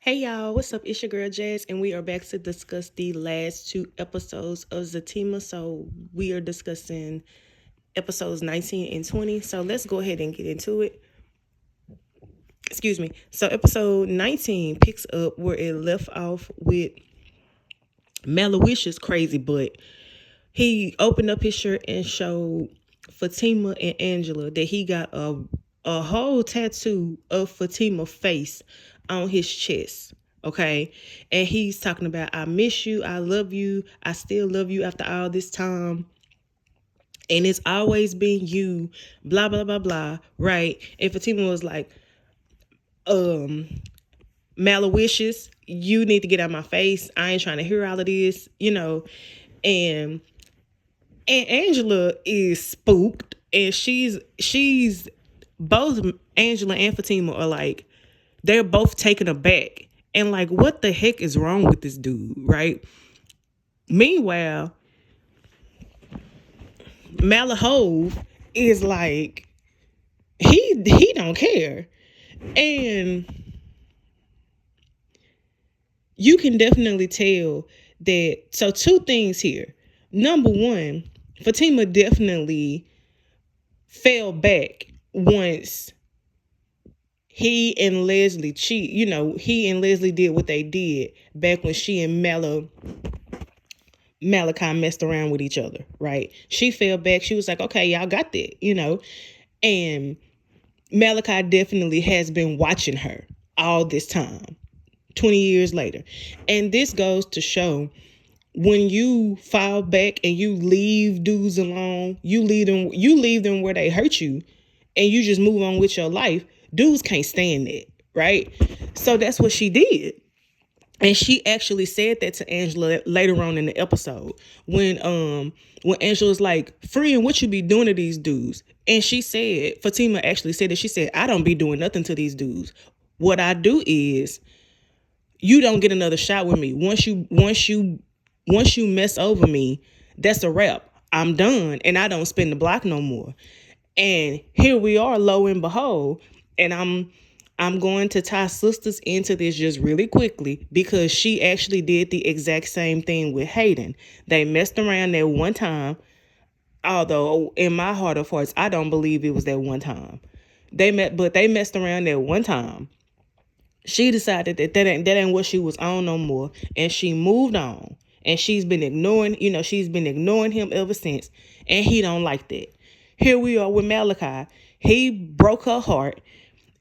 Hey y'all, what's up? It's your girl Jazz, and we are back to discuss the last two episodes of Zatima. So we are discussing episodes 19 and 20. So let's go ahead and get into it. Excuse me. So episode 19 picks up where it left off with Maloysius crazy, but he opened up his shirt and showed Fatima and Angela that he got a whole tattoo of Fatima's face on his chest. Okay. And he's talking about, I miss you. I love you. I still love you after all this time. And it's always been you, blah, blah, blah, blah. Right. And Fatima was like, Maloysius, you need to get out of my face. I ain't trying to hear all of this, And Angela is spooked, and she's both Angela and Fatima are like, they're both taken aback and like, what the heck is wrong with this dude, right? Meanwhile, Malahove is like, he don't care. And you can definitely tell that. So two things here. Number one, Fatima definitely fell back once he and Leslie cheat. He and Leslie did what they did back when she and Malachi messed around with each other, right? She fell back. She was like, okay, y'all got that. And Malachi definitely has been watching her all this time, 20 years later. And this goes to show, when you fall back and you leave dudes alone, you leave them where they hurt you, and you just move on with your life. Dudes can't stand that, right? So that's what she did. And she actually said that to Angela later on in the episode when Angela's like, friend, what you be doing to these dudes? And she said, Fatima actually said that, she said, I don't be doing nothing to these dudes. What I do is, you don't get another shot with me. Once you mess over me, that's a wrap. I'm done, and I don't spin the block no more. And here we are, lo and behold, and I'm going to tie sisters into this just really quickly, because she actually did the exact same thing with Hayden. They messed around that one time, although in my heart of hearts, I don't believe it was that one time. They messed around that one time. She decided that ain't what she was on no more, and she moved on. And she's been ignoring him ever since, and he don't like that. Here we are with Malachi. He broke her heart,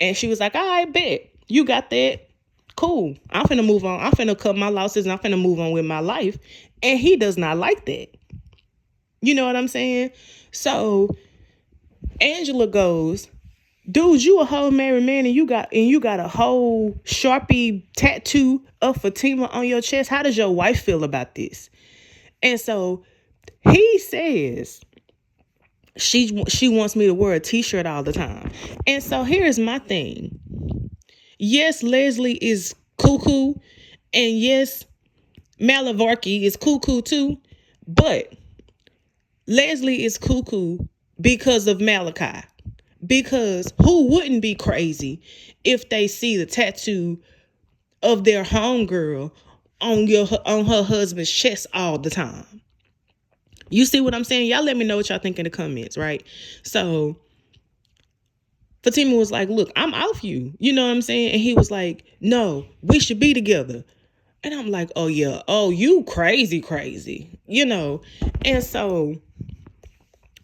and she was like, all right, bet. You got that? Cool. I'm finna move on. I'm finna cut my losses, and I'm finna move on with my life. And he does not like that. You know what I'm saying? So Angela goes, dude, you a whole married man, and you got a whole Sharpie tattoo of Fatima on your chest. How does your wife feel about this? And so he says, she wants me to wear a t-shirt all the time. And so here's my thing. Yes, Leslie is cuckoo, and yes, Malavarki is cuckoo too, but Leslie is cuckoo because of Malachi. Because who wouldn't be crazy if they see the tattoo of their homegirl on her husband's chest all the time? You see what I'm saying? Y'all let me know what y'all think in the comments, right? So Fatima was like, look, I'm off you. You know what I'm saying? And he was like, no, we should be together. And I'm like, oh yeah, oh, you crazy. And so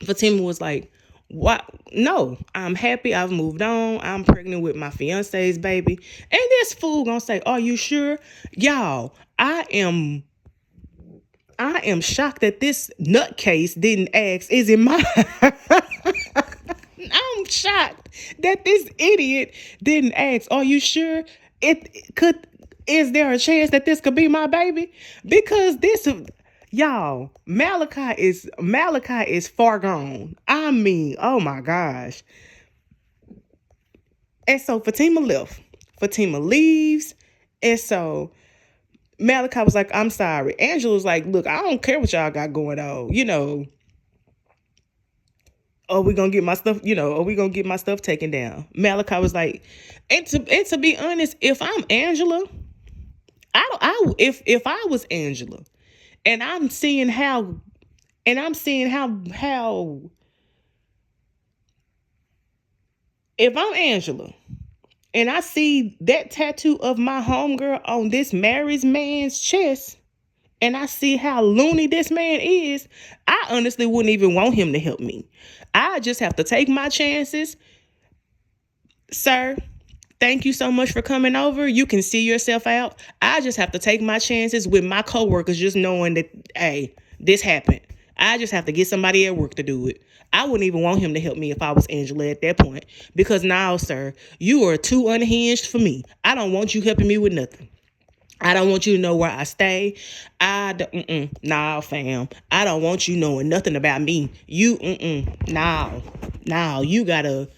Fatima was like, what? No, I'm happy. I've moved on. I'm pregnant with my fiance's baby. And this fool gonna say, are you sure? Y'all, I am shocked that this nutcase didn't ask, is it mine? I'm shocked that this idiot didn't ask, are you sure? Is there a chance that this could be my baby? Because y'all, Malachi is far gone. I mean, oh my gosh. And so Fatima left. Fatima leaves. And so Malachi was like, I'm sorry. Angela was like, look, I don't care what y'all got going on. Are we gonna get my stuff, are we gonna get my stuff taken down? Malachi was like, and to be honest, if I'm Angela, If I was Angela and I'm seeing how if I'm Angela and I see that tattoo of my homegirl on this married man's chest, and I see how loony this man is, I honestly wouldn't even want him to help me. I just have to take my chances. Sir, thank you so much for coming over. You can see yourself out. I just have to take my chances with my coworkers, just knowing that, hey, this happened. I just have to get somebody at work to do it. I wouldn't even want him to help me if I was Angela at that point. Because now, sir, you are too unhinged for me. I don't want you helping me with nothing. I don't want you to know where I stay. Nah, fam. I don't want you knowing nothing about me. You got a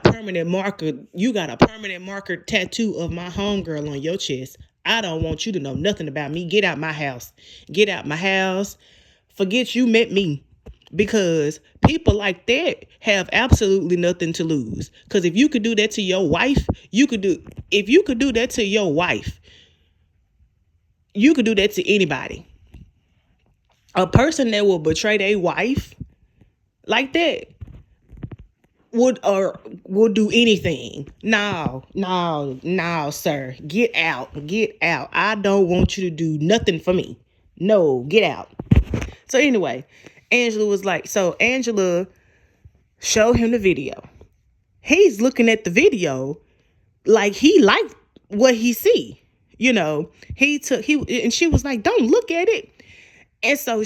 permanent marker. You got a permanent marker tattoo of my homegirl on your chest. I don't want you to know nothing about me. Get out my house. Get out my house. Forget you met me. Because people like that have absolutely nothing to lose. Because if you could do that to your wife, you could do that to your wife, you could do that to anybody. A person that will betray their wife like that would do anything. No, sir. Get out. I don't want you to do nothing for me. No, get out. So anyway, Angela showed him the video. He's looking at the video like he liked what he see. And she was like, "Don't look at it." And so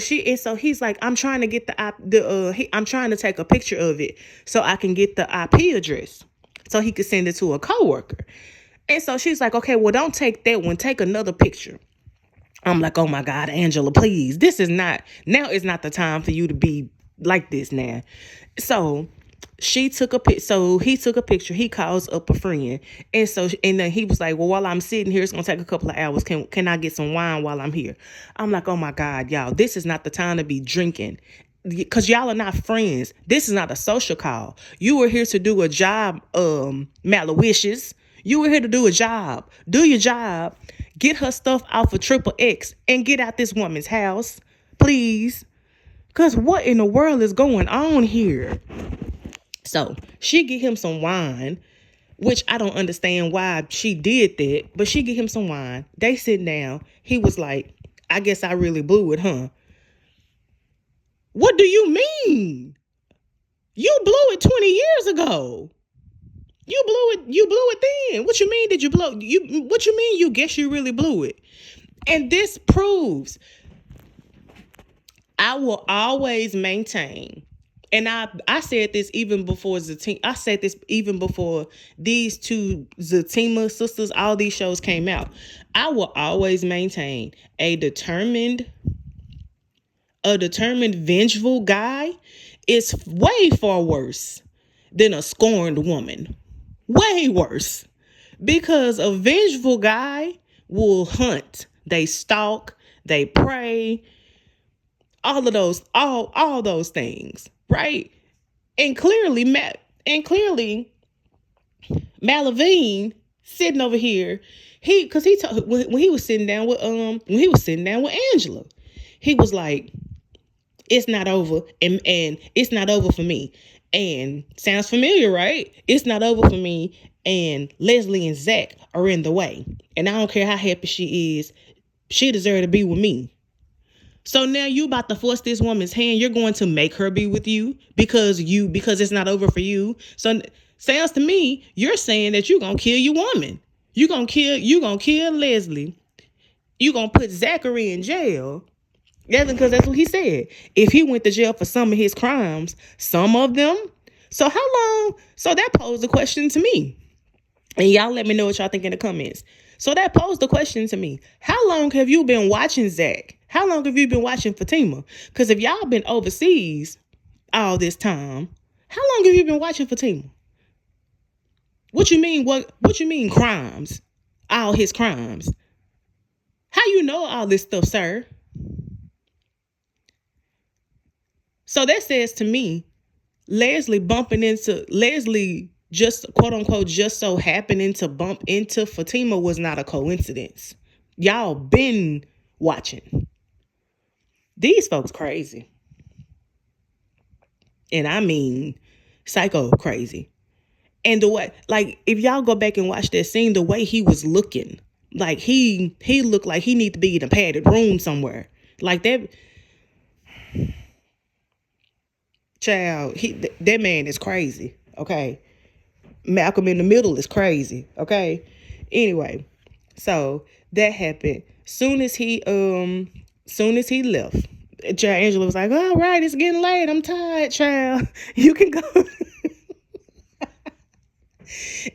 he's like, "I'm trying to get I'm trying to take a picture of it so I can get the IP address so he could send it to a coworker." And so she's like, "Okay, well, don't take that one. Take another picture." I'm like, "Oh my God, Angela, please. This is not the time for you to be like this now." So he took a picture. He calls up a friend. And then he was like, "Well, while I'm sitting here, it's going to take a couple of hours. Can I get some wine while I'm here?" I'm like, "Oh my God, y'all, this is not the time to be drinking. Because y'all are not friends. This is not a social call. You were here to do a job, Malowishes. You were here to do a job. Do your job. Get her stuff off of XXX and get out this woman's house, please. Because what in the world is going on here?" So she get him some wine, which I don't understand why she did that, but she get him some wine. They sit down. He was like, "I guess I really blew it, huh?" What do you mean? You blew it 20 years ago. You blew it then. What you mean did you blow? What you mean you guess you really blew it? And this proves I will always maintain. And I said this even before Zatima. I said this even before these two Zatima sisters, all these shows came out. I will always maintain a determined, vengeful guy is way far worse than a scorned woman. Way worse. Because a vengeful guy will hunt. They stalk. They prey. All those things. Right? And clearly, Malavine sitting over here, when he was sitting down with Angela, he was like, "It's not over, and it's not over for me." And sounds familiar, right? It's not over for me, and Leslie and Zack are in the way. And I don't care how happy she is, she deserves to be with me. So now you about to force this woman's hand. You're going to make her be with you because it's not over for you. So sounds to me, you're saying that you're gonna kill your woman. You're gonna kill Leslie. You're gonna put Zachary in jail. Yeah, because that's what he said. If he went to jail for some of his crimes, some of them. So how long? So that posed a question to me. And y'all let me know what y'all think in the comments. So that posed the question to me. How long have you been watching Zack? How long have you been watching Fatima? Because if y'all been overseas all this time, how long have you been watching Fatima? What you mean? What you mean crimes? All his crimes. How you know all this stuff, sir? So that says to me, Leslie just quote unquote just so happening to bump into Fatima was not a coincidence. Y'all been watching. These folks crazy. And I mean psycho crazy. And the way, like, if y'all go back and watch that scene, the way he was looking, like he looked like he need to be in a padded room somewhere. Like that child, that man is crazy. Okay. Malcolm in the Middle is crazy. Okay. Anyway, so that happened. Soon as he left, child, Angela was like, all right, it's getting late. I'm tired, child. You can go.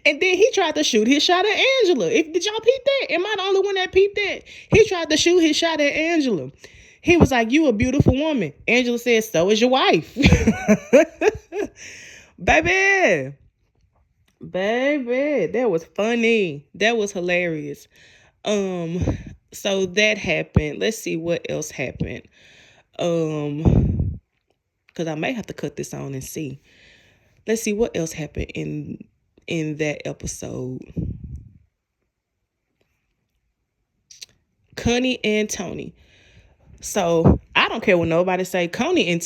And then he tried to shoot his shot at Angela. Did y'all peep that? Am I the only one that peeped that? He tried to shoot his shot at Angela. He was like, you a beautiful woman. Angela said, so is your wife. Baby. That was funny. That was hilarious. So that happened. Let's see what else happened. Because I may have to cut this on and see. Let's see what else happened in that episode. Connie and Tony. So I don't care what nobody say. Connie and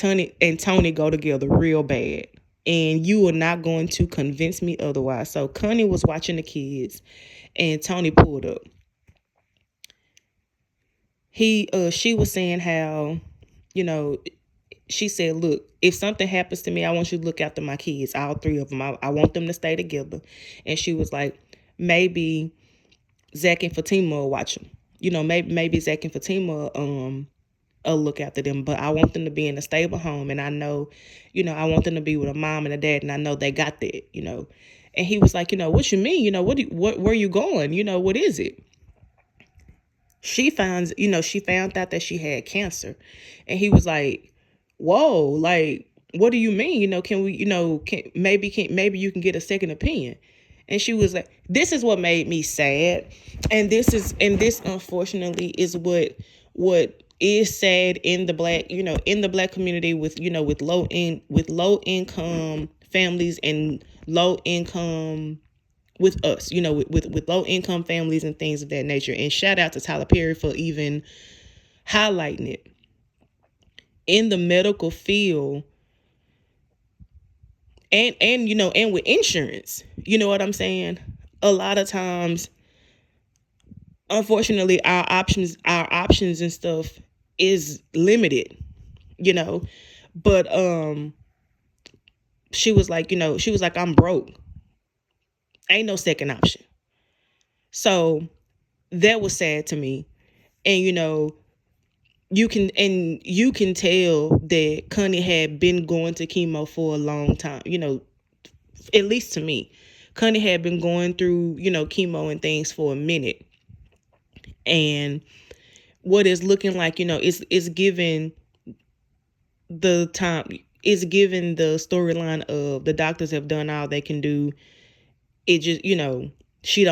Tony go together real bad. And you are not going to convince me otherwise. So Connie was watching the kids and Tony pulled up. She was saying how, she said, look, if something happens to me, I want you to look after my kids, all three of them. I want them to stay together. And she was like, maybe Zack and Fatima will watch them. Maybe Zack and Fatima will look after them, but I want them to be in a stable home. And I know, I want them to be with a mom and a dad, and I know they got that, And he was like, what you mean? Where you going? What is it? She found out that she had cancer. And he was like, whoa, like, what do you mean? Can we, maybe you can get a second opinion. And she was like, this is what made me sad. And this unfortunately is what is sad in the black community with low income families and low income with us, with low income families and things of that nature. And shout out to Tyler Perry for even highlighting it. In the medical field and with insurance, you know what I'm saying? A lot of times, unfortunately, our options and stuff is limited, but she was like, I'm broke. Ain't no second option. So that was sad to me. And, you can tell that Connie had been going to chemo for a long time, at least to me. Connie had been going through, chemo and things for a minute. And what is looking like, is given the time, is given the storyline of the doctors have done all they can do. It just, she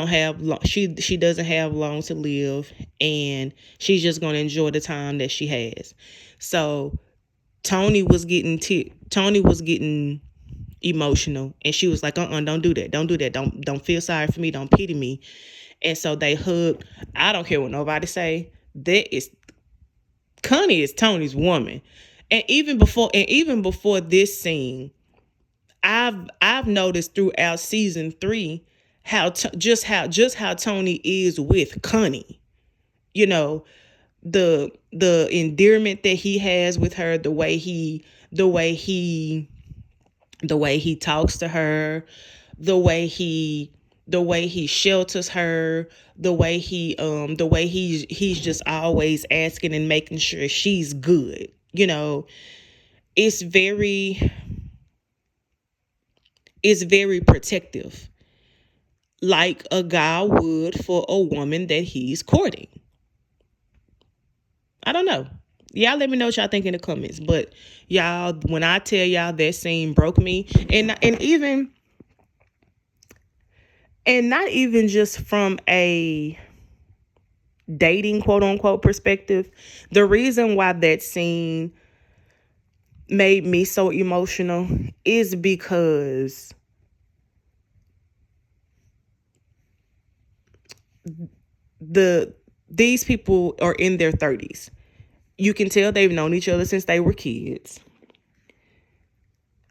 doesn't have long to live, and she's just going to enjoy the time that she has. So Tony was getting emotional, and she was like, don't do that. Don't do that. Don't feel sorry for me. Don't pity me. And so they hugged. I don't care what nobody say. Connie is Tony's woman. And even before this scene, I've noticed throughout season 3 how Tony is with Connie. The endearment that he has with her, the way he talks to her, the way he shelters her, the way he's just always asking and making sure she's good. It's very protective, like a guy would for a woman that he's courting. I don't know. Y'all let me know what y'all think in the comments. But y'all, when I tell y'all that scene broke me, and not even just from a dating quote unquote perspective, the reason why that scene made me so emotional is because these people are in their 30s. You can tell they've known each other since they were kids.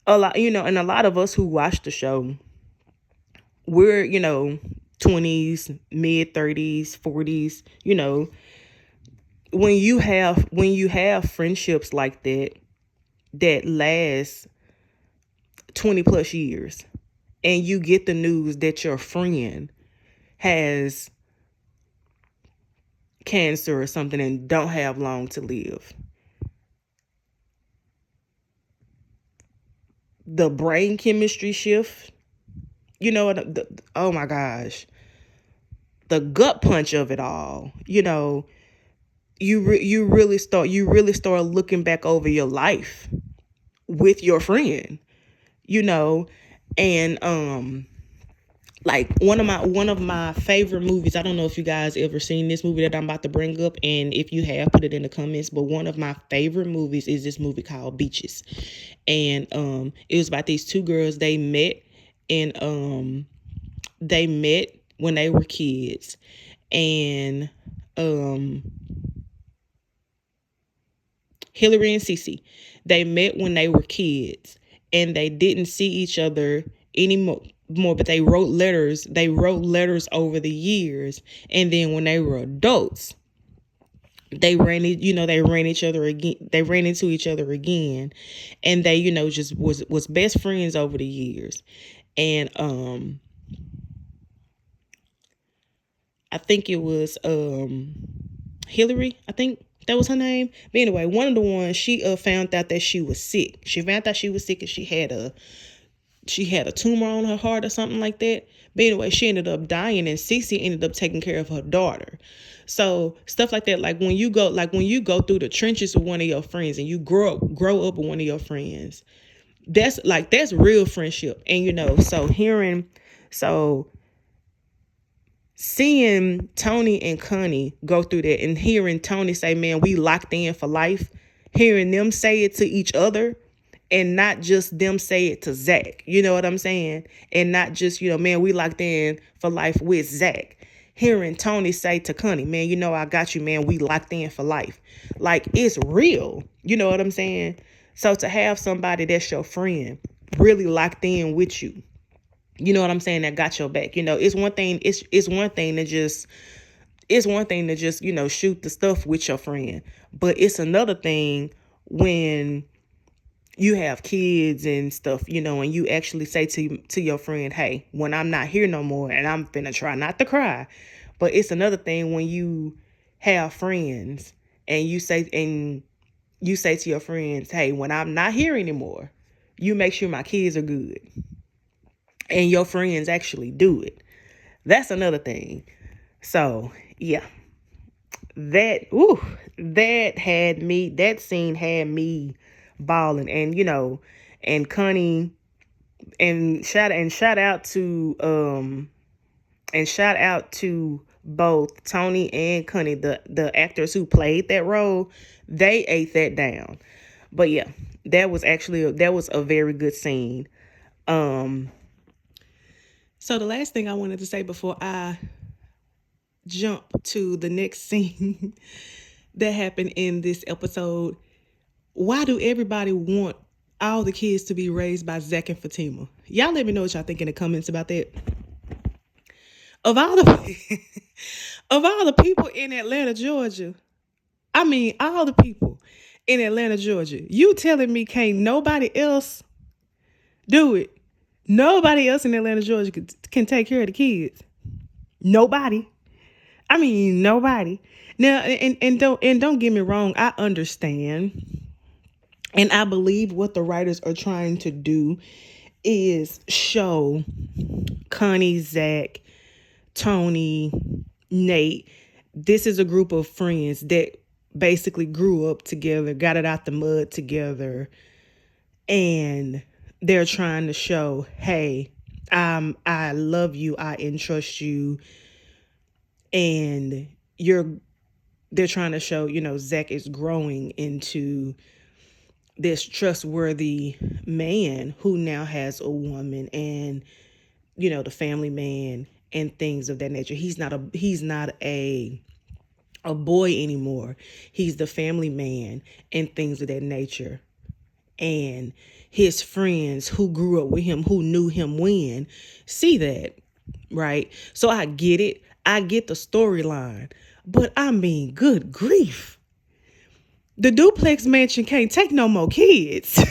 A lot, and a lot of us who watch the show, we're, 20s, mid 30s, 40s, when you have friendships like that last 20 plus years, and you get the news that your friend has cancer or something and don't have long to live, the brain chemistry shift, oh my gosh, the gut punch of it all, you really start looking back over your life with your friend, and like one of my favorite movies. I don't know if you guys ever seen this movie that I'm about to bring up, and if you have, put it in the comments. But one of my favorite movies is this movie called Beaches, and it was about these two girls. They met when they were kids, and Hillary and Cece, they met when they were kids, and they didn't see each other anymore. But they wrote letters. They wrote letters over the years, and then when they were adults, they ran each other again. They ran into each other again, and they just was best friends over the years. And I think it was Hillary. I think that was her name. But anyway, one of the ones, she found out that she was sick. She found out she was sick, and she had a tumor on her heart or something like that. But anyway, she ended up dying, and Cece ended up taking care of her daughter. So stuff like that, like when you go through the trenches with one of your friends, and you grow up with one of your friends, that's real friendship. And seeing Tony and Connie go through that, and hearing Tony say, man, we locked in for life, hearing them say it to each other, and not just them say it to Zack, you know what I'm saying? And not just, man, we locked in for life with Zack. Hearing Tony say to Connie, man, I got you, man, we locked in for life. Like, it's real, you know what I'm saying? So to have somebody that's your friend really locked in with you, you know what I'm saying, that got your back. It's one thing to just shoot the stuff with your friend. But it's another thing when you have kids and stuff, and you actually say to your friend, hey, when I'm not here no more, and I'm finna try not to cry. But it's another thing when you have friends and you say to your friends, hey, when I'm not here anymore, you make sure my kids are good. And your friends actually do it. That's another thing. So yeah, that scene had me balling. And Connie, and shout out to both Tony and Connie, the actors who played that role. They ate that down. But yeah, that was a very good scene. So the last thing I wanted to say before I jump to the next scene that happened in this episode: why do everybody want all the kids to be raised by Zack and Fatima? Y'all let me know what y'all think in the comments about that. Of all the people in Atlanta, Georgia, all the people in Atlanta, Georgia, you telling me can't nobody else do it? Nobody else in Atlanta, Georgia can take care of the kids. Nobody. Nobody. Now, and don't get me wrong, I understand. And I believe what the writers are trying to do is show Connie, Zack, Tony, Nate. This is a group of friends that basically grew up together, got it out the mud together, and they're trying to show, hey, I love you, I entrust you, and they're trying to show, Zack is growing into this trustworthy man who now has a woman, and the family man, and things of that nature. He's not a boy anymore. He's the family man and things of that nature. And his friends who grew up with him, who knew him when, see that, right? So I get it. I get the storyline. But I mean, good grief. The duplex mansion can't take no more kids.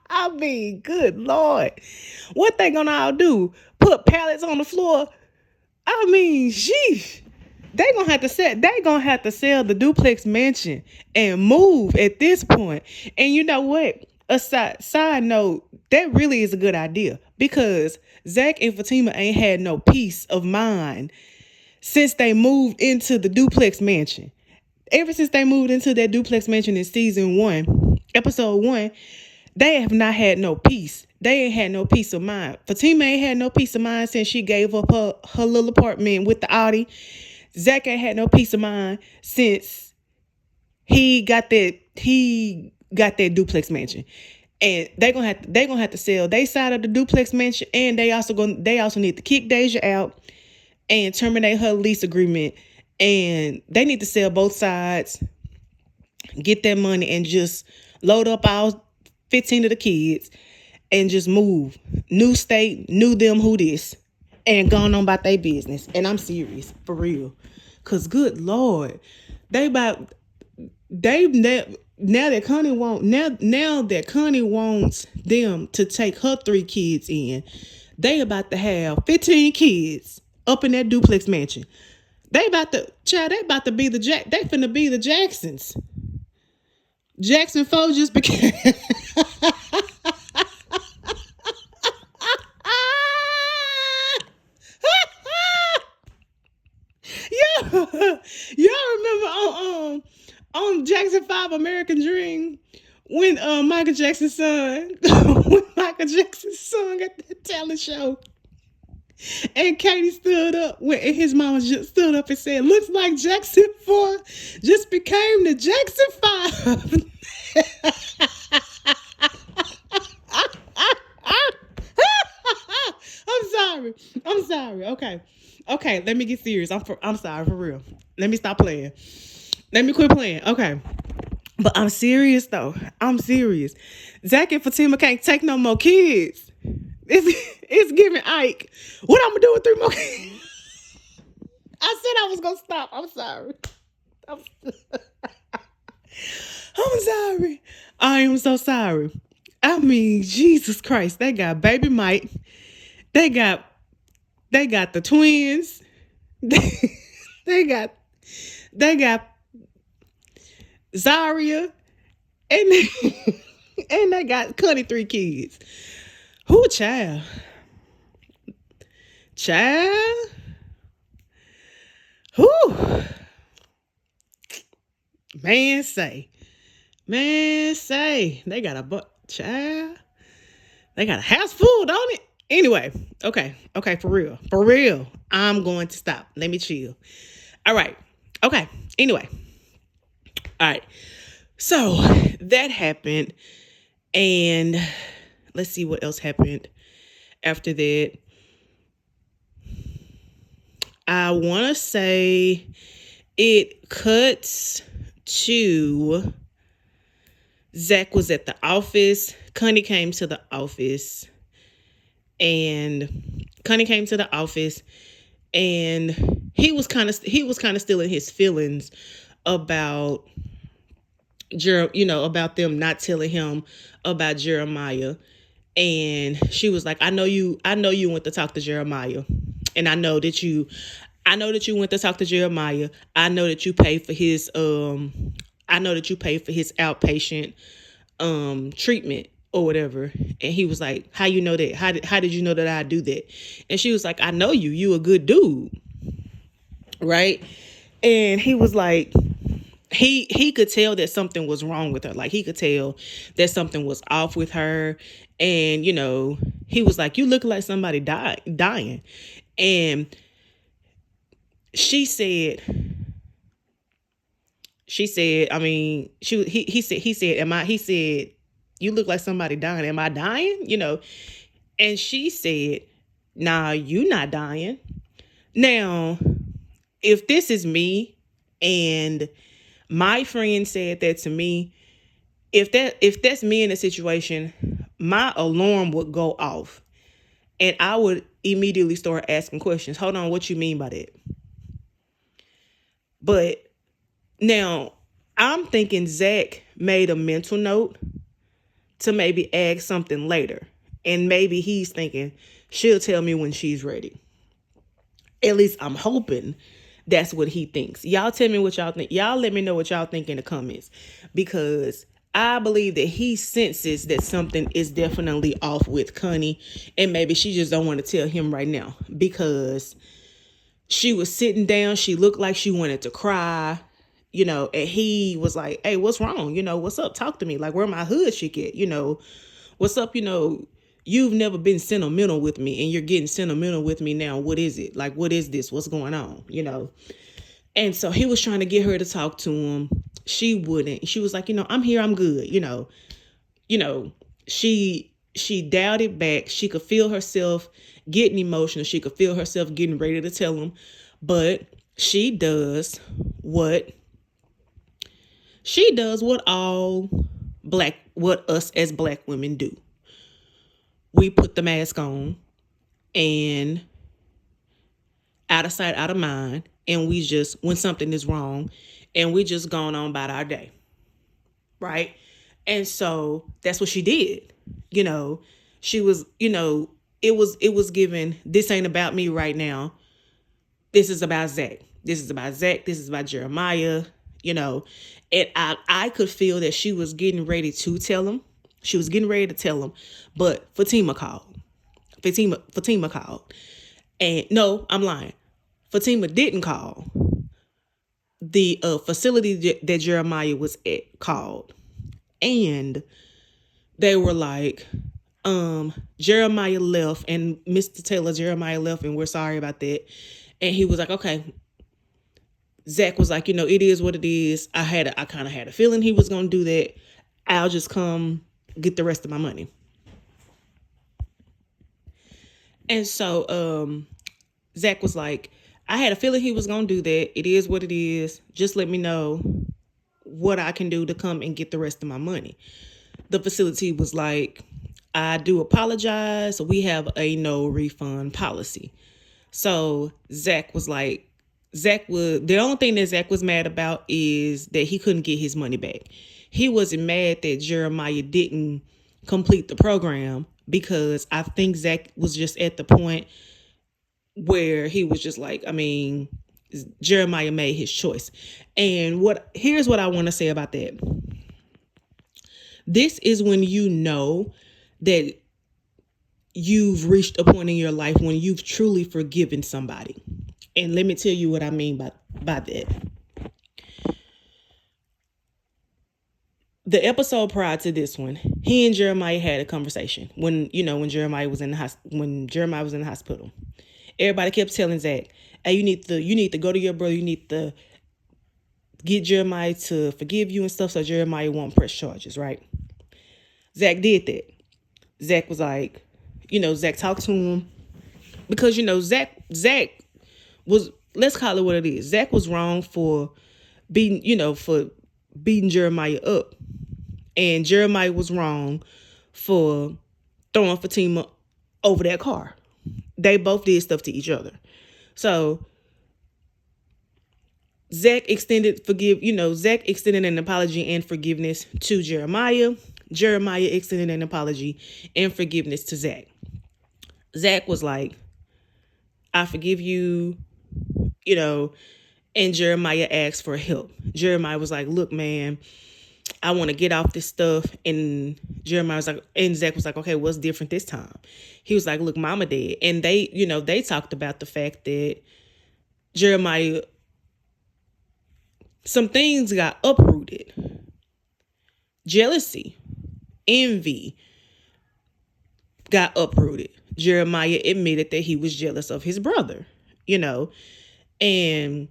I mean, good Lord. What they gonna all do? Put pallets on the floor? I mean, sheesh. They gonna have to sell the duplex mansion and move at this point. And you know what? A side note, that really is a good idea, because Zack and Fatima ain't had no peace of mind since they moved into the duplex mansion. Ever since they moved into that duplex mansion in season 1, episode 1, they have not had no peace. They ain't had no peace of mind. Fatima ain't had no peace of mind since she gave up her little apartment with the Audi. Zack ain't had no peace of mind since he got that duplex mansion. And they gonna have to sell their side of the duplex mansion, and they also need to kick Deja out and terminate her lease agreement. And they need to sell both sides, get that money, and just load up all 15 of the kids and just move. New state, new them, who this, and gone on about their business. And I'm serious, for real. Cause good Lord, now that Connie wants them to take her 3 kids in, they about to have 15 kids up in that duplex mansion. They about to be they finna be the Jacksons. Jackson 4 just became Y'all remember on Jackson 5 American Dream when Michael Jackson's son got that talent show, and Katie stood up and his mama just stood up and said, "Looks like Jackson 4 just became the Jackson 5." I'm sorry. Okay, let me get serious. I'm sorry, for real. Let me stop playing. Let me quit playing. Okay. But I'm serious though. I'm serious. Zack and Fatima can't take no more kids. It's giving Ike. What I'm gonna do with 3 more kids? I said I was gonna stop. I'm sorry. I'm sorry. I am so sorry. I mean, Jesus Christ. They got baby Mike. They got the twins. They got Zaria, and they got Connie 3 kids. Who child? Who? Man say they got a child. They got a house full, don't it? Anyway, okay, for real. I'm going to stop. Let me chill. All right. Okay. Anyway. All right. So that happened, and let's see what else happened after that. I want to say it cuts to Zack was at the office. Connie came to the office, and he was kind of still in his feelings about about them not telling him about Jeremiah. And she was like, I know you went to talk to Jeremiah, and I know that you went to talk to Jeremiah. I know that you paid for his outpatient treatment or whatever. And he was like, how you know that? How did you know that I do that? And she was like, I know you a good dude. Right? And he was like, he could tell that something was wrong with her. Like, he could tell that something was off with her. And, he was like, you look like somebody dying. And he said, you look like somebody dying. Am I dying? And she said, Nah, you not dying. Now, if this is me and my friend said that to me, if that's me in a situation, my alarm would go off and I would immediately start asking questions. Hold on, what you mean by that? But now I'm thinking Zack made a mental note to maybe ask something later. And maybe he's thinking she'll tell me when she's ready. At least I'm hoping that's what he thinks. Y'all tell me what y'all think. Y'all let me know what y'all think in the comments, because I believe that he senses that something is definitely off with Connie, and maybe she just don't want to tell him right now because she was sitting down. She looked like she wanted to cry, and he was like, hey, what's wrong? What's up? Talk to me. Like, where my hood chick at? What's up? You've never been sentimental with me and you're getting sentimental with me now. What is it? Like, what is this? What's going on? And so he was trying to get her to talk to him. She wouldn't. She was like, I'm here. I'm good. She doubted back. She could feel herself getting emotional. She could feel herself getting ready to tell him. But she does what what us as black women do. We put the mask on and out of sight, out of mind. And we just, when something is wrong, and we just gone on about our day. Right? And so that's what she did. She was, it was given, this ain't about me right now. This is about Zack. This is about Zack. This is about Jeremiah, and I could feel that she was getting ready to tell him. She was getting ready to tell him, but Fatima called. Fatima called. And no, I'm lying. Fatima didn't call. The facility that Jeremiah was at called. And they were like, Jeremiah left, and Mr. Taylor, Jeremiah left, and we're sorry about that. And he was like, okay. Zack was like, it is what it is. I kind of had a feeling he was going to do that. I'll just come get the rest of my money. And so Zack was like, I had a feeling he was going to do that. It is what it is. Just let me know what I can do to come and get the rest of my money. The facility was like, I do apologize. We have a no refund policy. So Zack was like, the only thing that Zack was mad about is that he couldn't get his money back. He wasn't mad that Jeremiah didn't complete the program, because I think Zack was just at the point where he was just like, Jeremiah made his choice. And here's what I want to say about that. This is when you know that you've reached a point in your life when you've truly forgiven somebody. And let me tell you what I mean by that. The episode prior to this one, he and Jeremiah had a conversation when Jeremiah was in the hospital. Everybody kept telling Zack, hey, you need to go to your brother. You need to get Jeremiah to forgive you and stuff so Jeremiah won't press charges, right? Zack did that. Zack was like, Zack talked to him because, Zack was, let's call it what it is. Zack was wrong for beating Jeremiah up. And Jeremiah was wrong for throwing Fatima over that car. They both did stuff to each other. So Zack extended an apology and forgiveness to Jeremiah. Jeremiah extended an apology and forgiveness to Zack. Zack was like, I forgive you, and Jeremiah asked for help. Jeremiah was like, look, man, I want to get off this stuff. And Zack was like, okay, what's different this time? He was like, look, mama dead. And they talked about the fact that Jeremiah, some things got uprooted. Jealousy, envy got uprooted. Jeremiah admitted that he was jealous of his brother, and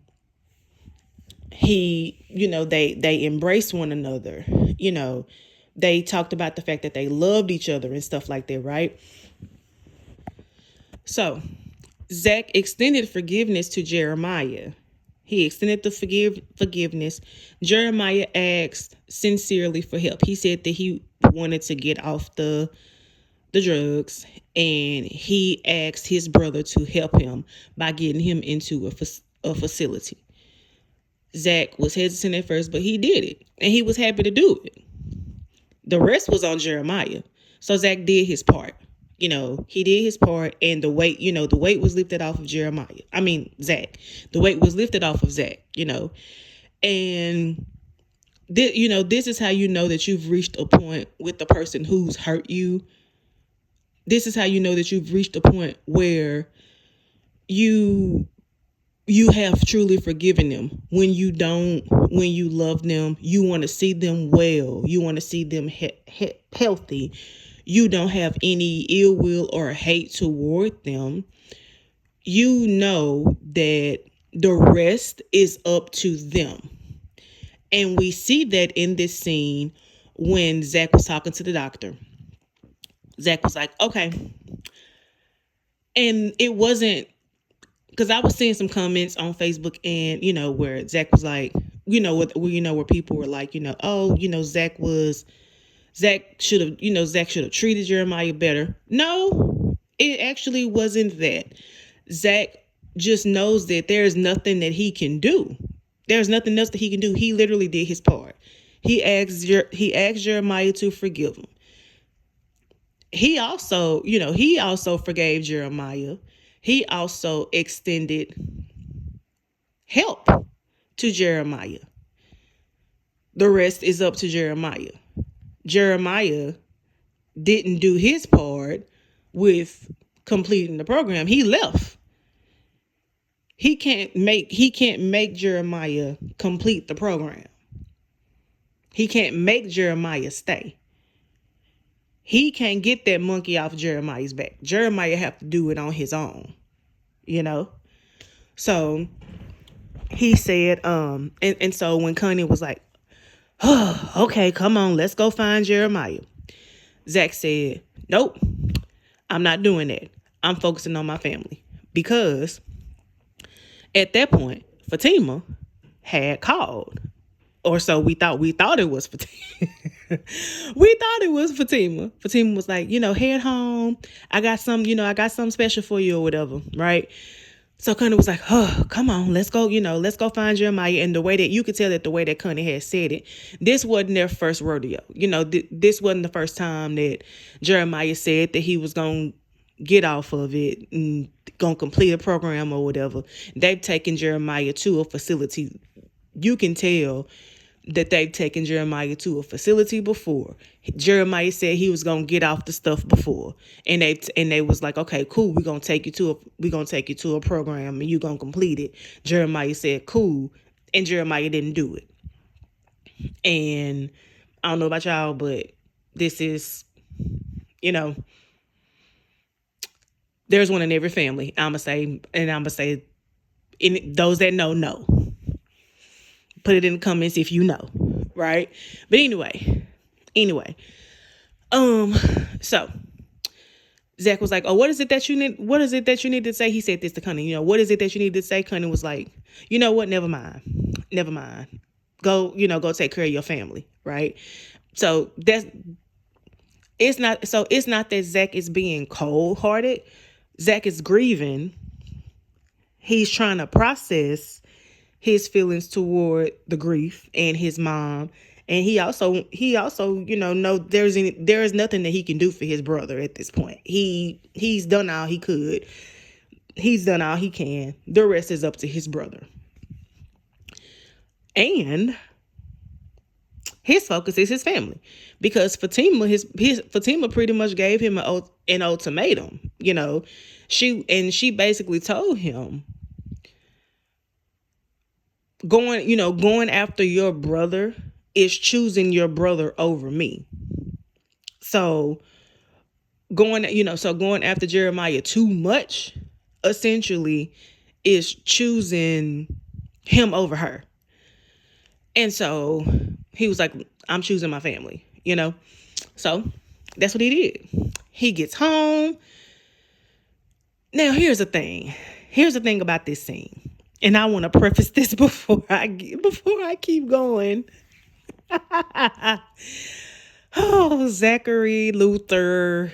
he, they embraced one another. They talked about the fact that they loved each other and stuff like that, right? So Zack extended forgiveness to Jeremiah. He extended the forgiveness. Jeremiah asked sincerely for help. He said that he wanted to get off the drugs, and he asked his brother to help him by getting him into a facility. Zack was hesitant at first, but he did it, and he was happy to do it. The rest was on Jeremiah. So Zack did his part. He did his part, and the weight was lifted off of Zack. The weight was lifted off of Zack, and this is how you know that you've reached a point with the person who's hurt you. This is how you know that you've reached a point where you have truly forgiven them. When you love them, you want to see them well. You want to see them healthy. You don't have any ill will or hate toward them. You know that the rest is up to them. And we see that in this scene when Zack was talking to the doctor. Zack was like, okay. And it wasn't, because I was seeing some comments on Facebook, and where Zack was like, where people were like, Zack should have treated Jeremiah better. No, it actually wasn't that. Zack just knows that there's nothing that he can do. There's nothing else that he can do. He literally did his part. He asked Jeremiah to forgive him. He also forgave Jeremiah. He also extended help to Jeremiah. The rest is up to Jeremiah. Jeremiah didn't do his part with completing the program. He left. He can't make Jeremiah complete the program. He can't make Jeremiah stay. He can't get that monkey off Jeremiah's back. Jeremiah have to do it on his own, So he said, and so when Connie was like, oh, okay, come on, let's go find Jeremiah. Zack said, nope, I'm not doing that. I'm focusing on my family. Because at that point, Fatima had called. Or so we thought it was Fatima. We thought it was Fatima. Fatima was like, head home. I got something special for you or whatever, right? So Connie was like, oh, come on, let's go find Jeremiah. And the way that you could tell that the way that Connie had said it, this wasn't their first rodeo. This wasn't the first time that Jeremiah said that he was going to get off of it and going to complete a program or whatever. They've taken Jeremiah to a facility. You can tell that they've taken Jeremiah to a facility before. Jeremiah said he was gonna get off the stuff before, and they was like, okay, cool, we're gonna take you to a program and you're gonna complete it. Jeremiah said cool, and Jeremiah didn't do it. And I don't know about y'all, but this is, there's one in every family. I'ma say, in those that know. Put it in the comments if you know, right? But anyway, so Zack was like, oh, what is it that you need to say? He said this to Connie, what is it that you need to say? Connie was like, you know what? Never mind. Go take care of your family, right? So it's not that Zack is being cold-hearted. Zack is grieving. He's trying to process his feelings toward the grief and his mom. And he also, know there is nothing that he can do for his brother at this point. He's done all he could. He's done all he can. The rest is up to his brother. And his focus is his family, because Fatima pretty much gave him an ultimatum. She basically told him, going after your brother is choosing your brother over me. So going after Jeremiah too much, essentially, is choosing him over her. And so he was like, I'm choosing my family, So that's what he did. He gets home. Now, here's the thing. Here's the thing about this scene. And I want to preface this before I keep going. Oh, Zachary Luther.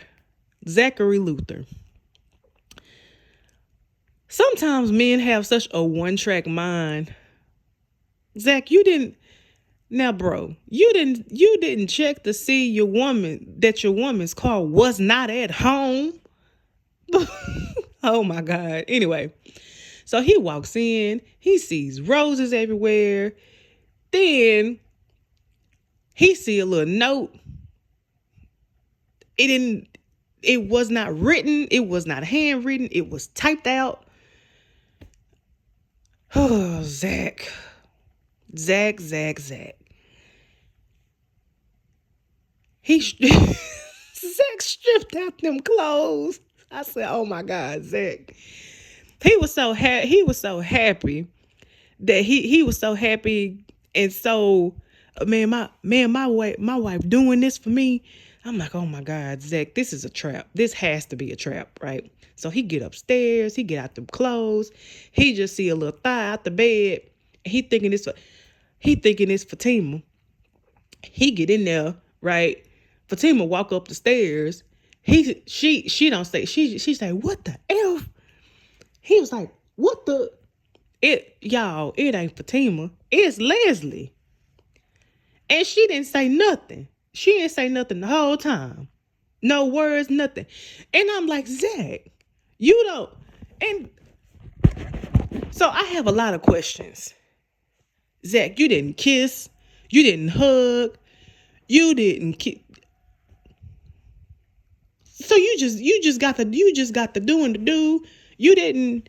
Sometimes men have such a one-track mind. Zach, you didn't. Now, bro, you didn't check to see your woman's car was not at home. Oh my God. Anyway, so he walks in, he sees roses everywhere. Then he see a little note. It was not written, it was not handwritten, it was typed out. Oh, Zack. Zack. Zack stripped out them clothes. I said, "Oh my God, Zack." He was so happy that he was so happy and so my wife doing this for me. I'm like, "Oh my God, Zack, this is a trap. This has to be a trap, right?" So he get upstairs, he get out them clothes, he just see a little thigh out the bed. He thinking it's Fatima. He get in there, right? Fatima walk up the stairs. She don't say, she say, "What the F?" He was like, "What the y'all, it ain't Fatima. It's Leslie." And she didn't say nothing. She didn't say nothing the whole time. No words, nothing. And I'm like, "Zack, you don't." And so I have a lot of questions. Zack, you didn't kiss. You didn't hug. You didn't kiss. So you just got the doing to do. You didn't.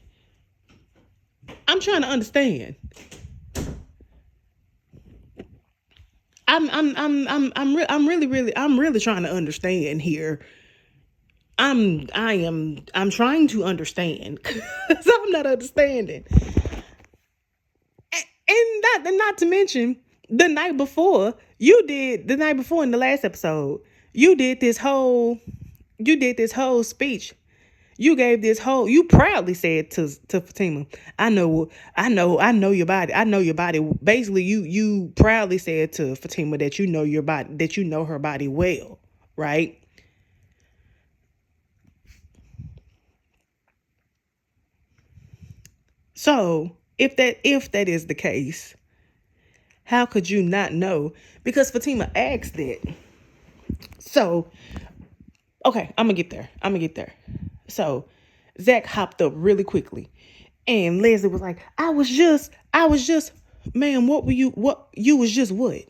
I'm trying to understand. I'm really trying to understand here. I'm trying to understand because I'm not understanding. And not to mention the night before in the last episode, you did this whole speech. You proudly said to Fatima, I know your body. I know your body. Basically, you proudly said to Fatima that you know your body, that you know her body well, right? So if that is the case, how could you not know? Because Fatima asked it. So, okay, I'm gonna get there. So Zack hopped up really quickly. And Leslie was like, I was just, ma'am, what you was just what?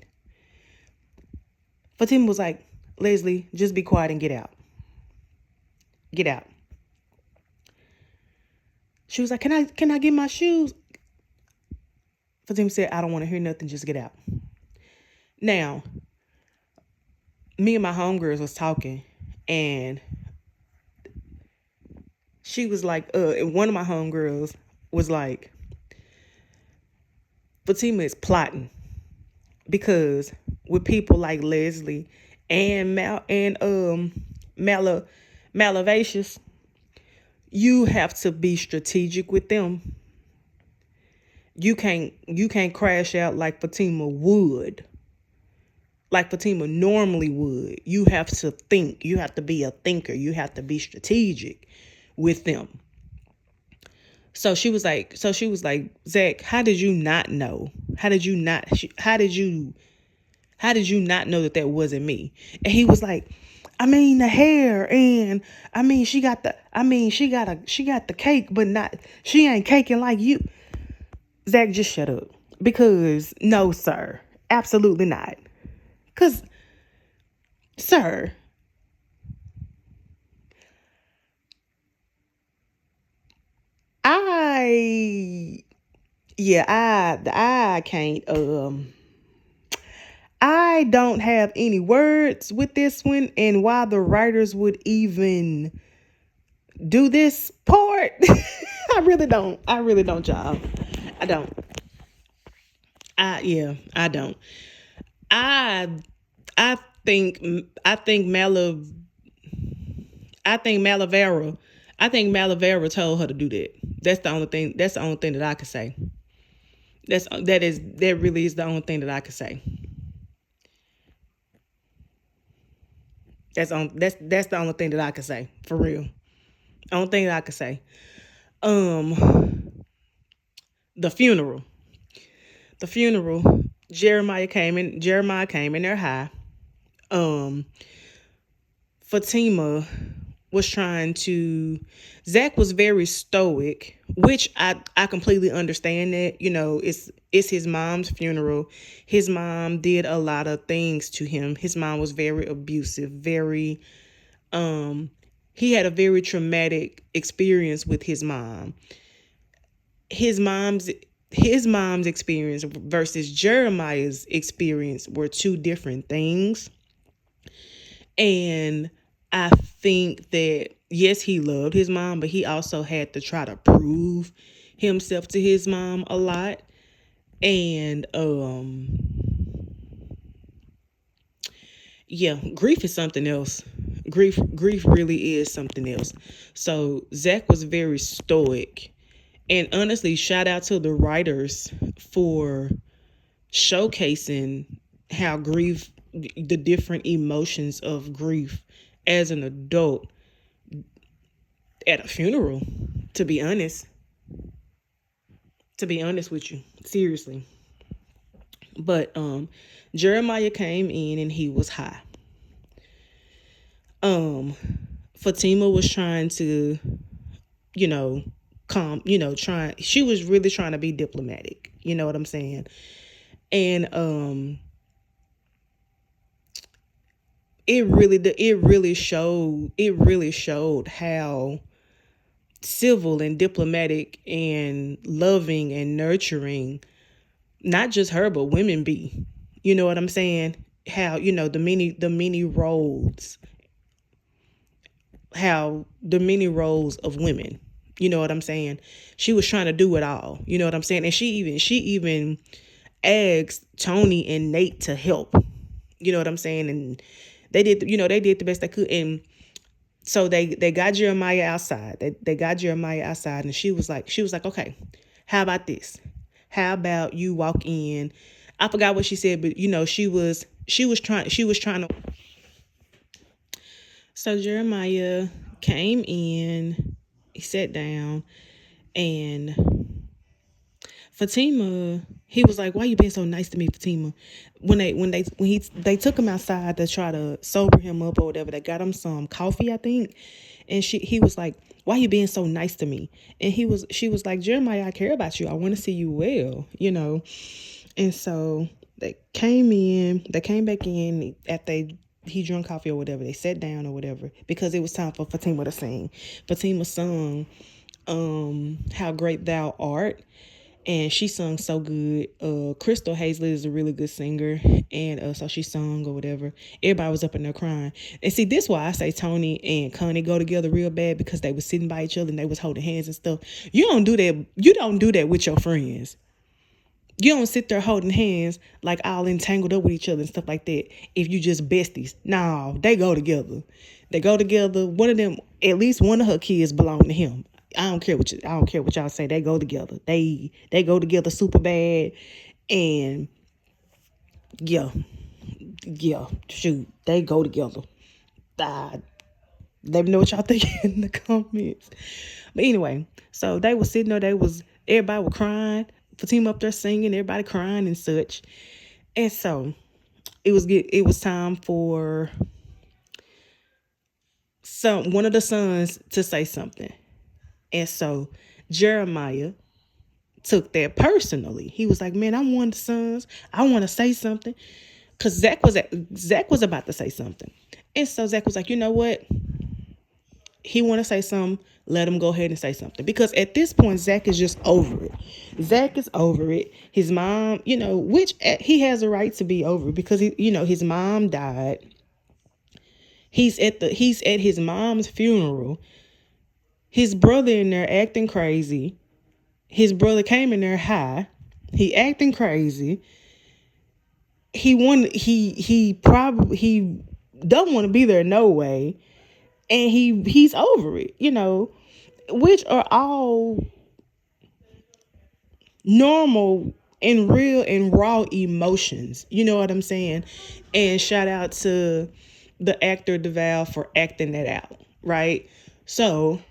Fatima was like, Leslie, just be quiet and get out. Get out. She was like, can I get my shoes? Fatima said, I don't want to hear nothing, just get out. Now, me and my homegirls was talking, and she was like, one of my homegirls was like, Fatima is plotting because with people like Leslie and Malavacious, you have to be strategic with them. You can't crash out like Fatima would. Like Fatima normally would. You have to think. You have to be a thinker. You have to be strategic with them. So she was like, Zack, how did you not know? How did you not know that wasn't me? And he was like, I mean the hair, and I mean she got the cake, but not, she ain't caking like you. Zack, just shut up. Because no, sir. Absolutely not. Because, sir, I can't, I don't have any words with this one, and why the writers would even do this part, I really don't, y'all. I don't. I don't. I I think Malavara. I think Malavara told her to do that. That's the only thing. That's the only thing that I could say. That really is the only thing that I could say. That's the only thing that I could say, for real. Only thing that I could say. The funeral. The funeral. Jeremiah came in there high. Fatima was trying to. Zack was very stoic, which I completely understand that. It's his mom's funeral. His mom did a lot of things to him. His mom was very abusive, very he had a very traumatic experience with his mom. His mom's experience versus Jeremiah's experience were two different things. And I think that, yes, he loved his mom, but he also had to try to prove himself to his mom a lot. And yeah, grief is something else. Grief really is something else. So Zack was very stoic. And honestly, shout out to the writers for showcasing how grief, the different emotions of grief as an adult at a funeral, to be honest. To be honest with you, seriously. But Jeremiah came in and he was high. Fatima was trying to, she was really trying to be diplomatic. You know what I'm saying? And it really showed how civil and diplomatic and loving and nurturing not just her but women be. You know what I'm saying? How, the many roles, of women. You know what I'm saying? She was trying to do it all. You know what I'm saying? And she even asked Tony and Nate to help. You know what I'm saying? And they did the best they could. And so they got Jeremiah outside. They got Jeremiah outside, and she was like, okay, how about this? How about you walk in? I forgot what she said, but she was trying to. So Jeremiah came in, he sat down, and Fatima, he was like, "Why you being so nice to me, Fatima?" When they took him outside to try to sober him up or whatever, they got him some coffee, I think, and he was like, "Why you being so nice to me?" And she was like, "Jeremiah, I care about you. I want to see you well, And so they came back in after he drank coffee or whatever. They sat down or whatever because it was time for Fatima to sing. Fatima sung How Great Thou Art. And she sung so good. Crystal Hazlett is a really good singer. And so she sung or whatever. Everybody was up in there crying. And see, this is why I say Tony and Connie go together real bad, because they was sitting by each other and they was holding hands and stuff. You don't do that with your friends. You don't sit there holding hands like all entangled up with each other and stuff like that if you just besties. No, they go together. They go together. One of them, at least one of her kids belong to him. I don't care what y'all say. They go together. They go together super bad. And yeah, shoot, they go together. Let me know what y'all think in the comments. But anyway, so they was sitting there. Everybody was crying. Fatima up there singing, everybody crying and such. And so it was time for one of the sons to say something. And so Jeremiah took that personally. He was like, "Man, I'm one of the sons. I want to say something." Because Zack was about to say something. And so Zack was like, "You know what? He want to say something. Let him go ahead and say something." Because at this point, Zack is just over it. Zack is over it. His mom, which he has a right to be over, because his mom died. He's at his mom's funeral. His brother in there acting crazy. His brother came in there high. He acting crazy. He don't want to be there no way. And he's over it, which are all normal and real and raw emotions. You know what I'm saying? And shout out to the actor DeVal for acting that out, right? So,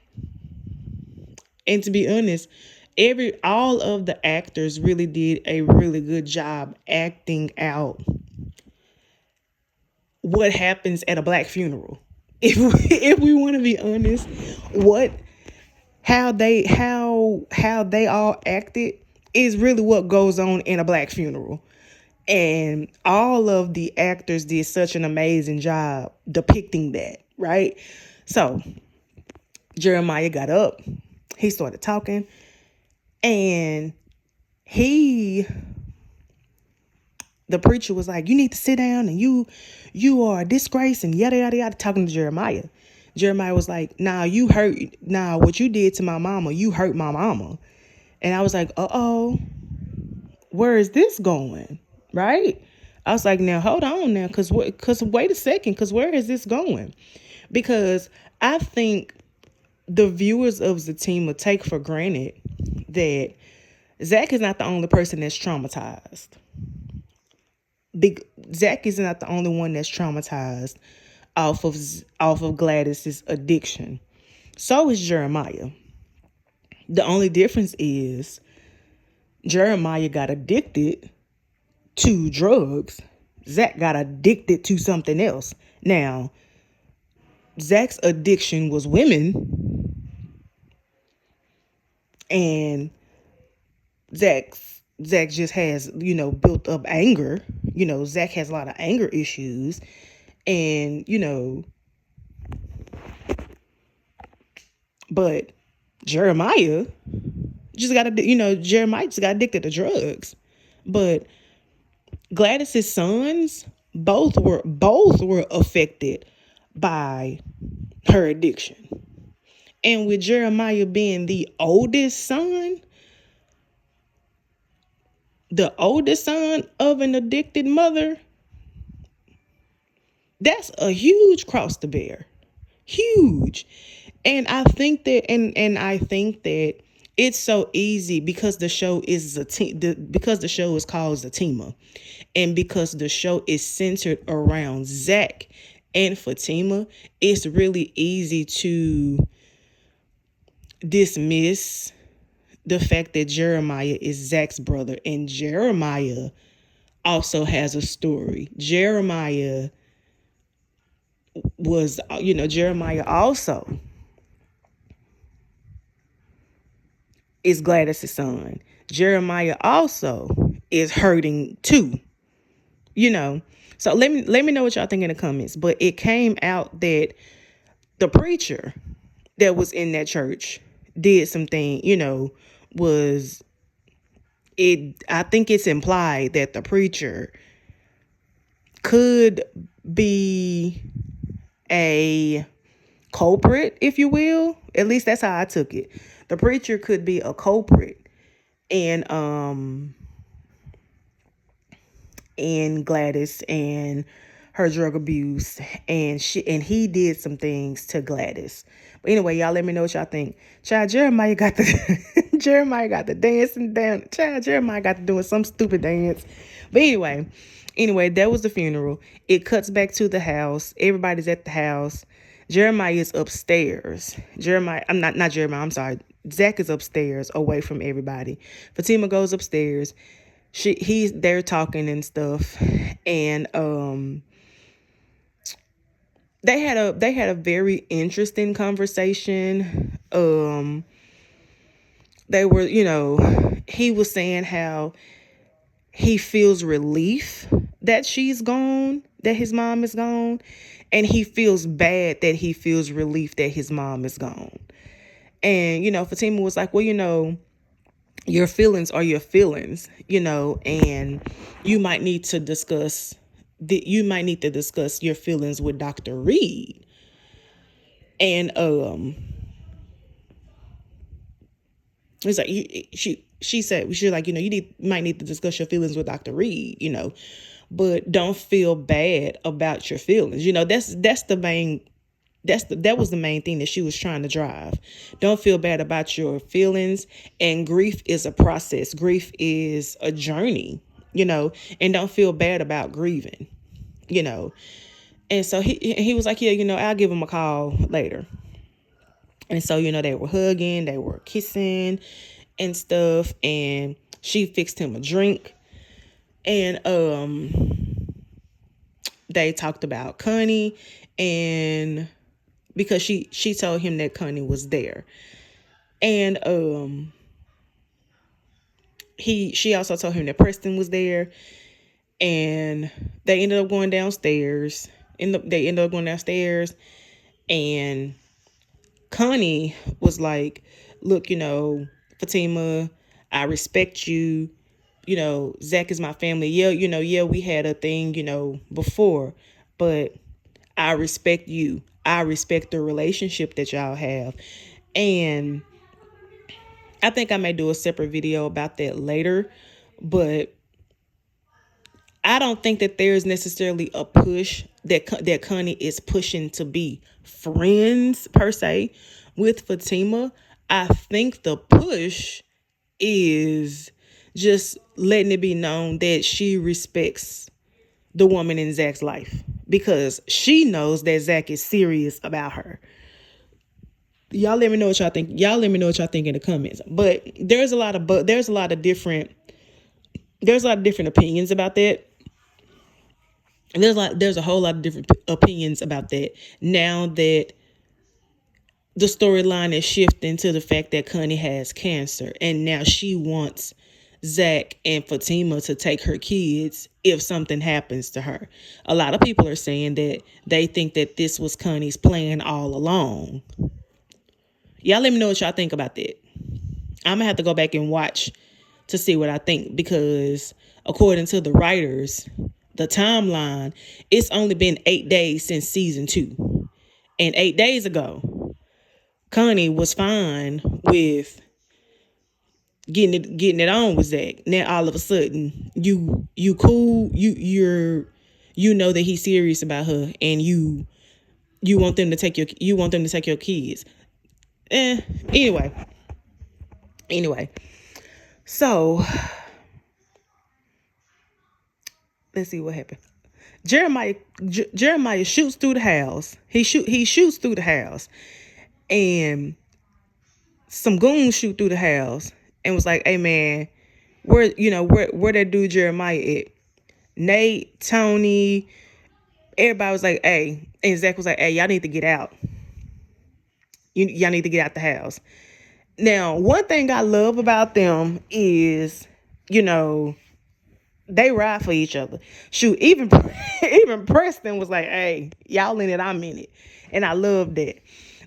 and to be honest, all of the actors really did a really good job acting out what happens at a black funeral. If we want to be honest, what how they all acted is really what goes on in a black funeral. And all of the actors did such an amazing job depicting that, right? So Jeremiah got up, he started talking, and the preacher was like, you need to sit down, and you are a disgrace, and yada yada yada, talking to Jeremiah. Jeremiah was like, what you did to my mama, you hurt my mama. And I was like, uh-oh, where is this going? Right? I was like, now hold on now, cause wait a second, cause where is this going? Because I think the viewers of Zatima take for granted that Zack is not the only person that's traumatized. Zack is not the only one that's traumatized off of Gladys's addiction. So is Jeremiah. The only difference is Jeremiah got addicted to drugs. Zack got addicted to something else. Now, Zack's addiction was women, and Zack just has, built up anger. Zack has a lot of anger issues, and but Jeremiah Jeremiah just got addicted to drugs. But Gladys's sons both were affected by her addiction. And with Jeremiah being the oldest son of an addicted mother, that's a huge cross to bear. Huge. And I think that it's so easy because the show is because the show is called Zatima, and because the show is centered around Zack and Fatima, it's really easy to dismiss the fact that Jeremiah is Zack's brother, and Jeremiah also has a story. Jeremiah also is Gladys' son. Jeremiah also is hurting too. So let me know what y'all think in the comments. But it came out that the preacher that was in that church did something, I think it's implied that the preacher could be a culprit, if you will. At least that's how I took it. The preacher could be a culprit in Gladys and her drug abuse, and he did some things to Gladys. But anyway, y'all let me know what y'all think. Child, Jeremiah got the dancing down. Child, Jeremiah got to doing some stupid dance. But anyway, that was the funeral. It cuts back to the house. Everybody's at the house. Jeremiah is upstairs. I'm sorry. Zack is upstairs away from everybody. Fatima goes upstairs. He's there talking and stuff. And they had a very interesting conversation. They were, he was saying how he feels relief that she's gone, that his mom is gone, and he feels bad that he feels relief that his mom is gone. And, Fatima was like, well, your feelings are your feelings, and you might need to discuss your feelings with Dr. Reed. And it's like she said, she like, you might need to discuss your feelings with Dr. Reed, but don't feel bad about your feelings. That's the main That was the main thing that she was trying to drive. Don't feel bad about your feelings. And grief is a process. Grief is a journey, and don't feel bad about grieving, And so he was like, yeah, I'll give him a call later. And so, they were hugging, they were kissing and stuff. And she fixed him a drink. And they talked about Connie, and because she told him that Connie was there. And she also told him that Preston was there. And they ended up going downstairs. They ended up going downstairs, and Connie was like, look, Fatima, I respect you. Zack is my family. Yeah, we had a thing, before, but I respect you. I respect the relationship that y'all have. And I think I may do a separate video about that later, but I don't think that there's necessarily a push that Connie is pushing to be friends per se with Fatima. I think the push is just letting it be known that she respects the woman in Zack's life, because she knows that Zack is serious about her. Y'all let me know what y'all think. Y'all let me know what y'all think in the comments. But there's a lot of different opinions about that. And there's a whole lot of different opinions about that now that the storyline is shifting to the fact that Connie has cancer, and now she wants Zack and Fatima to take her kids if something happens to her. A lot of people are saying that they think that this was Connie's plan all along. Y'all let me know what y'all think about that. I'm gonna have to go back and watch to see what I think, because according to the writers, the timeline, it's only been 8 days since season 2. And 8 days ago, Connie was fine with getting it on with Zack. Now all of a sudden, you cool, you know that he's serious about her, and you want them to take your kids. Anyway. So let's see what happened. Jeremiah shoots through the house. He shoots through the house, and some goons shoot through the house and was like, "Hey man, where that dude Jeremiah at?" Nate, Tony, everybody was like, "Hey," and Zack was like, "Hey, y'all need to get out. Y'all need to get out the house." Now, one thing I love about them is, they ride for each other. Shoot, even Preston was like, "Hey, y'all in it, I'm in it," and I love that.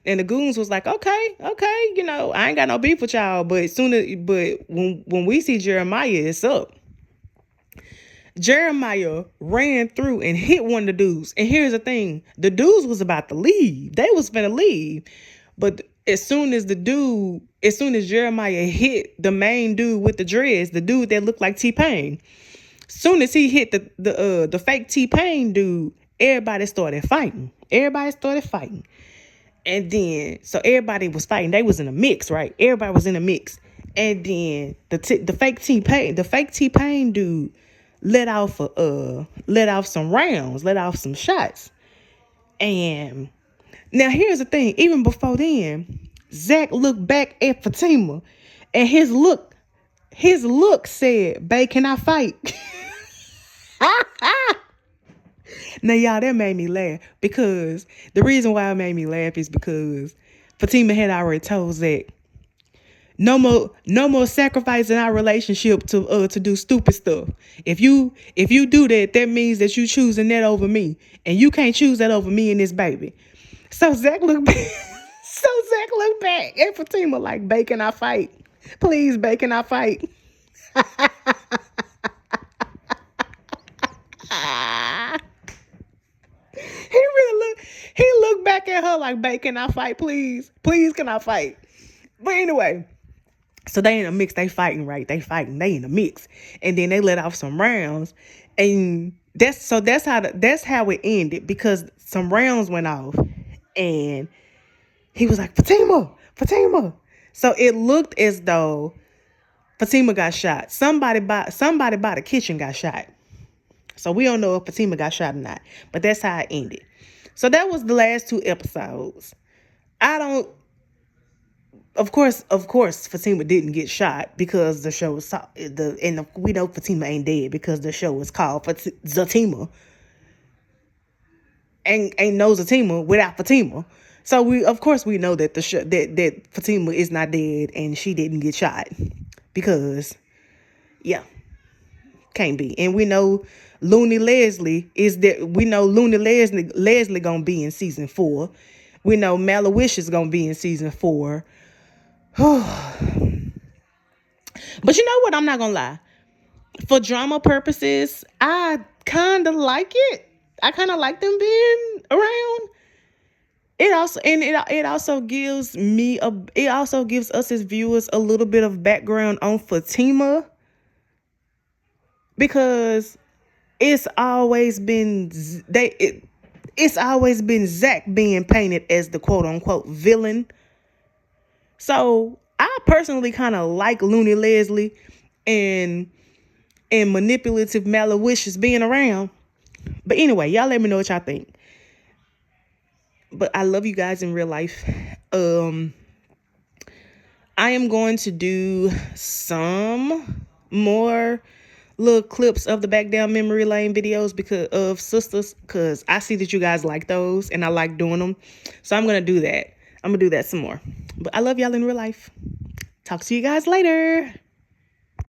And the goons was like, okay, I ain't got no beef with y'all, but when we see Jeremiah, it's up. Jeremiah ran through and hit one of the dudes. And here's the thing. The dudes was about to leave. They was finna leave. But as soon as Jeremiah hit the main dude with the dreads, the dude that looked like T-Pain, soon as he hit the fake T-Pain dude, everybody started fighting. And then, so everybody was fighting. They was in a mix, right? Everybody was in a mix. And then the fake T-Pain dude let off some rounds, let off some shots. And now here's the thing. Even before then, Zack looked back at Fatima, and his look said, "Babe, can I fight?" Now, y'all, that made me laugh, because the reason why it made me laugh is because Fatima had already told Zack, no more sacrificing our relationship to do stupid stuff. If you do that, that means that you choosing that over me, and you can't choose that over me and this baby. So Zack looked back. And Fatima like, "Babe, can I fight? Please, babe, can I fight?" He looked back at her like, "Babe, can I fight? Please, can I fight?" But anyway, so they in a mix. They fighting, right? They in a mix, and then they let off some rounds, and that's how it ended, because some rounds went off, And he was like, Fatima. So it looked as though Fatima got shot. Somebody by the kitchen got shot. So we don't know if Fatima got shot or not. But that's how it ended. So that was the last 2 episodes. Of course, Fatima didn't get shot because the show was we know Fatima ain't dead because the show was called Zatima. Ain't no Zatima without Fatima. So we know that that Fatima is not dead and she didn't get shot because can't be. And we know LooneyLeslie is that we know Leslie gonna be in season 4. We know Malachi is gonna be in season 4. But you know what? I'm not gonna lie. For drama purposes, I kind of like it. I kind of like them being around. It also gives us as viewers a little bit of background on Fatima, because it's always been Zack being painted as the quote unquote villain. So I personally kind of like LooneyLeslie and manipulative Malachi being around. But anyway, y'all let me know what y'all think. But I love you guys in real life. I am going to do some more little clips of the Back Down Memory Lane videos because of Sisters, because I see that you guys like those and I like doing them. So I'm going to do that. I'm going to do that some more. But I love y'all in real life. Talk to you guys later.